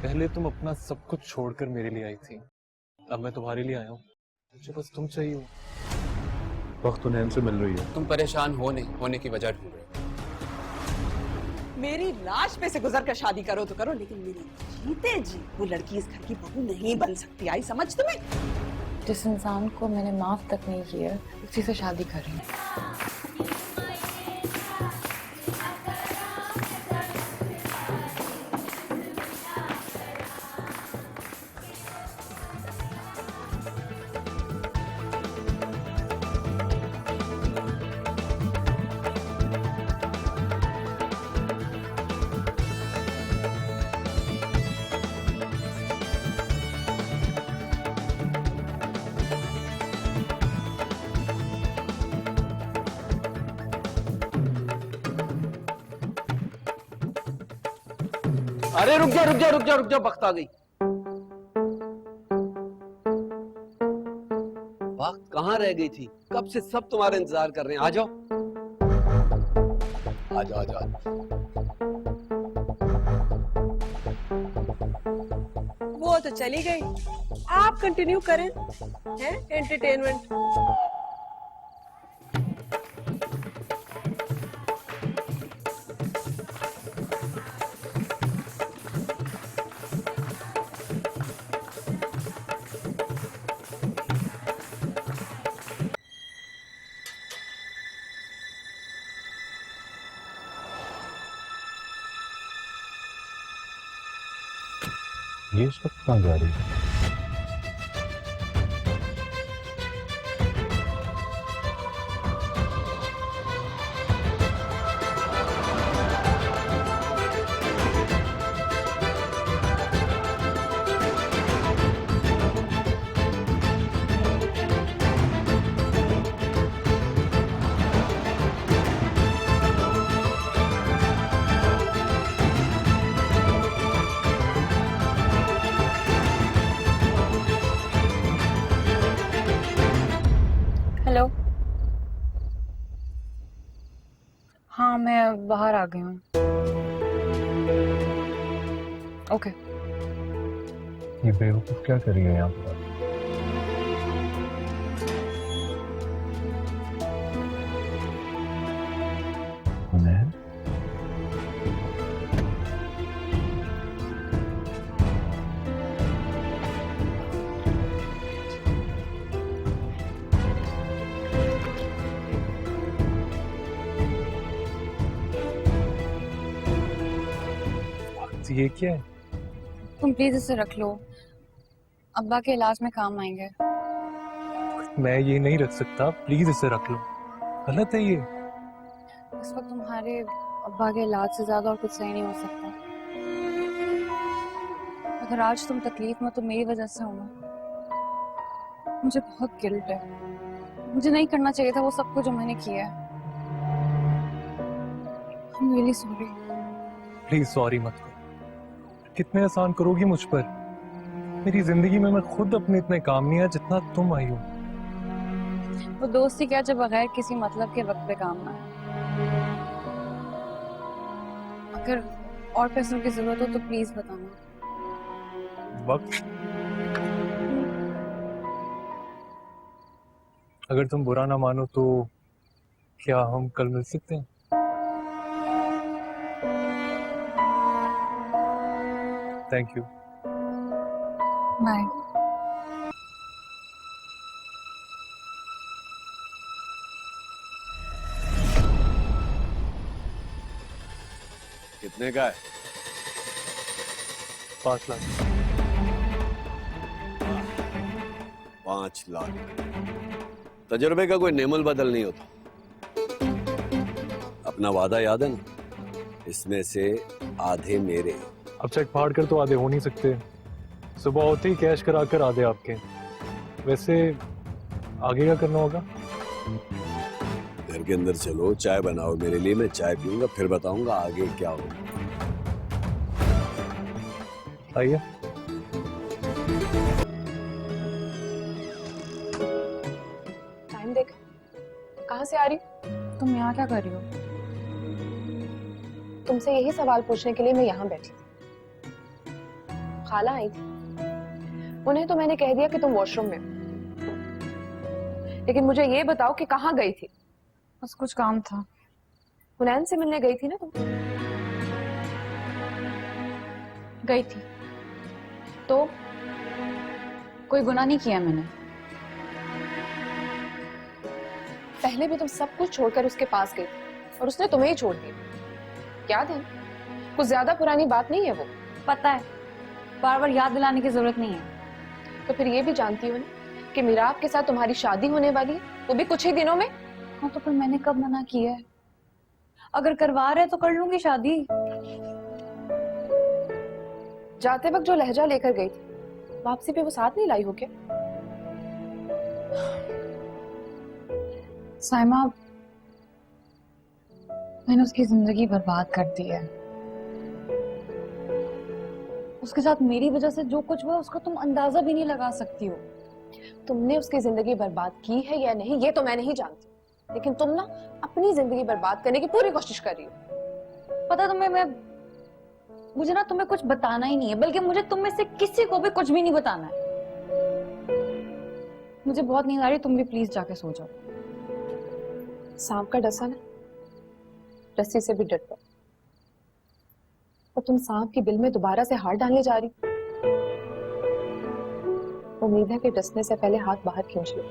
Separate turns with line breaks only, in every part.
पहले तुम अपना सब कुछ छोड़कर मेरे लिए आई थी, अब मैं तुम्हारे लिए आया हूँ। मुझे बस तुम चाहिए हो।
वक्त तो नैन से मिल रही है।
तुम परेशान होने की वजह ढूंढ रहे हो।
मेरी लाश पे से गुजर कर शादी करो तो करो, लेकिन मेरी जीते जी वो लड़की इस घर की बहू नहीं बन सकती। आई समझ तुम्हें?
जिस इंसान को मैंने माफ तक नहीं किया उसी से शादी कर रही हूँ।
अरे रुक जा रुक जा रुक जा रुक जा, वक्त आ गई। वक्त कहाँ रह गई थी? कब से सब तुम्हारा इंतजार कर रहे हैं। आ जाओ आ जाओ आ जाओ।
वो तो चली गई, आप कंटिन्यू करें हैं एंटरटेनमेंट।
ये सब कहाँ जा रही है?
हेलो। हाँ मैं बाहर आ गई हूँ। ओके।
ये बेवकूफ क्या कर रही है यहाँ पर? नैन?
ये क्या है?
तुम प्लीज इसे रख लो, अब्बा के इलाज में काम आएंगे।
मैं ये नहीं रख सकता, प्लीज इसे रख लो। गलत है ये।
इस वक्त तुम्हारे अब्बा के इलाज से ज्यादा और कुछ सही नहीं हो सकता। अगर आज तुम तकलीफ में तो मेरी वजह से हो ना। मुझे बहुत गिल्ट है, मुझे नहीं करना चाहिए था वो सब कुछ जो मैंने किया है। I'm really sorry।
Please sorry मत करो। कितने एहसान करोगी मुझ पर? मेरी जिंदगी में मैं खुद अपने इतने काम नहीं आया जितना तुम आई हो।
वो दोस्ती क्या जो बगैर किसी मतलब के वक्त पे काम ना आए। अगर और पैसों की जरूरत हो तो प्लीज बताना।
वक्त? अगर तुम बुरा ना मानो तो क्या हम कल मिल सकते हैं? Thank you.
बाय।
कितने का है?
5 लाख।
5 लाख। तजुर्बे का कोई नेमुल बदल नहीं होता। अपना वादा याद है ना? इसमें से आधे मेरे।
अब चेक फाड़ कर तो आधे हो नहीं सकते। सुबह होते ही कैश करा कर आधे आपके। वैसे आगे क्या करना होगा?
घर के अंदर चलो, चाय बनाओ मेरे लिए, मैं चाय पीऊंगा, फिर बताऊंगा आगे क्या होगा।
आइए।
टाइम देख, कहाँ से आ रही?
तुम यहाँ क्या कर रही हो?
तुमसे यही सवाल पूछने के लिए मैं यहाँ बैठी थी। खाला आई थी, उन्हें तो मैंने कह दिया कि तुम वॉशरूम में हो। लेकिन मुझे ये बताओ कि कहाँ गई थी?
बस कुछ काम था।
हुनैन से मिलने गई थी ना तुम?
गई थी
तो
कोई गुनाह नहीं किया मैंने।
पहले भी तुम सब कुछ छोड़कर उसके पास गई थी और उसने तुम्हें ही छोड़ दिया, याद है? कुछ ज्यादा पुरानी बात नहीं है वो।
पता है, बार बार याद दिलाने की जरूरत नहीं है।
तो फिर ये भी जानती हो ना कि मिराब के साथ तुम्हारी शादी होने वाली है, वो भी कुछ ही दिनों में।
हाँ तो फिर मैंने कब मना किया है? अगर करवा रहे तो कर लूंगी शादी।
जाते वक्त जो लहजा लेकर गई थी, वापसी पे वो साथ नहीं लाई हो क्या?
साइमा, मैंने उसकी जिंदगी बर्बाद कर दी है। उसके साथ मेरी वजह से जो कुछ हुआ उसका तुम अंदाजा भी नहीं लगा सकती हो।
तुमने उसकी जिंदगी बर्बाद की है या नहीं ये तो मैं नहीं जानती, लेकिन तुम ना अपनी जिंदगी बर्बाद करने की पूरी कोशिश कर रही हो।
पता तुम्हें, मुझे ना तुम्हें कुछ बताना ही नहीं है, बल्कि मुझे तुम में से किसी को भी कुछ भी नहीं बताना है। मुझे बहुत नींद आ रही है, तुम भी प्लीज जाके सो जाओ।
सांप का डसा ना रस्सी से भी डरता, और तुम सांप की बिल में दोबारा से हाथ डालने जा रही। उम्मीद है कि डसने से पहले हाथ बाहर खींच लो।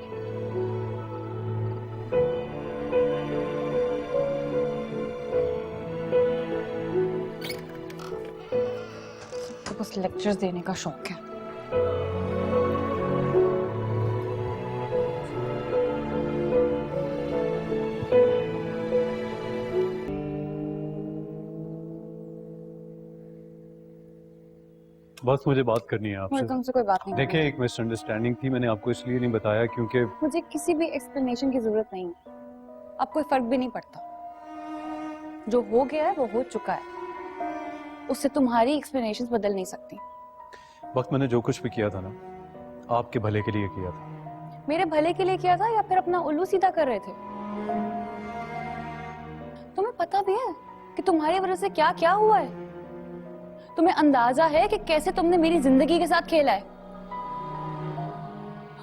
तो बस लेक्चर्स देने का शौक है।
बस मुझे बात करनी है
मुझे
आपसे।
तुमसे कोई बात नहीं
देखिए, एक मिसअंडरस्टैंडिंग थी, मैंने आपको इसलिए नहीं बताया क्योंकि
मुझे किसी भी एक्सप्लेनेशन की जरूरत नहीं है। अब कोई फर्क भी नहीं पड़ता। जो हो गया है वो हो चुका है, उससे तुम्हारी एक्सप्लेनेशंस बदल नहीं सकती।
वक्त मैंने जो कुछ भी किया था ना, आपके भले के लिए किया था।
मेरे भले के लिए किया था या फिर अपना उल्लू सीधा कर रहे थे? तुम्हें पता भी है कि तुम्हारी वजह से क्या क्या हुआ है? तुम्हें अंदाजा है कि कैसे तुमने मेरी जिंदगी के साथ खेला है?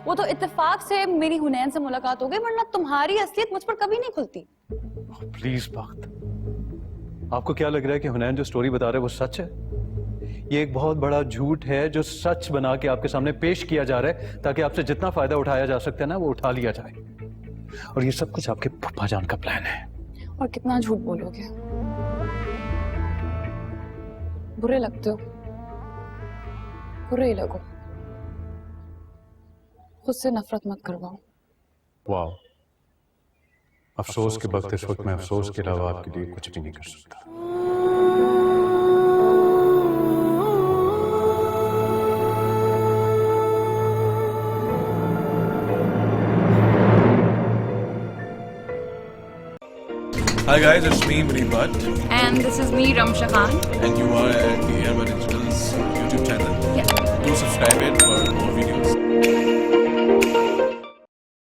वो तो इत्तेफाक से मेरी हुनैन से मुलाकात हो गई, वरना तुम्हारी असलियत मुझ पर कभी नहीं खुलती।
प्लीज वक्त, आपको क्या लग रहा है कि हुनैन जो स्टोरी बता रहे हैं वो सच है? ये एक बहुत बड़ा झूठ है जो सच बना के आपके सामने पेश किया जा रहा है ताकि आपसे जितना फायदा उठाया जा सकता है ना, वो उठा लिया जाए। और ये सब कुछ आपके पप्पा जान का प्लान है।
और कितना झूठ बोलोगे? बुरे लगते हो, बुरे ही लगो। खुद से नफरत मत करवाओ।
वाह, अफसोस के वक्त इस वक्त मैं अफसोस के अलावा आपके लिए कुछ भी नहीं कर सकता।
Hi guys, it's me Munib Bhatt
And this is me, Ramsha Khan.
and you are at the Airba Digital's YouTube channel.
Yeah.
Do subscribe it for more videos.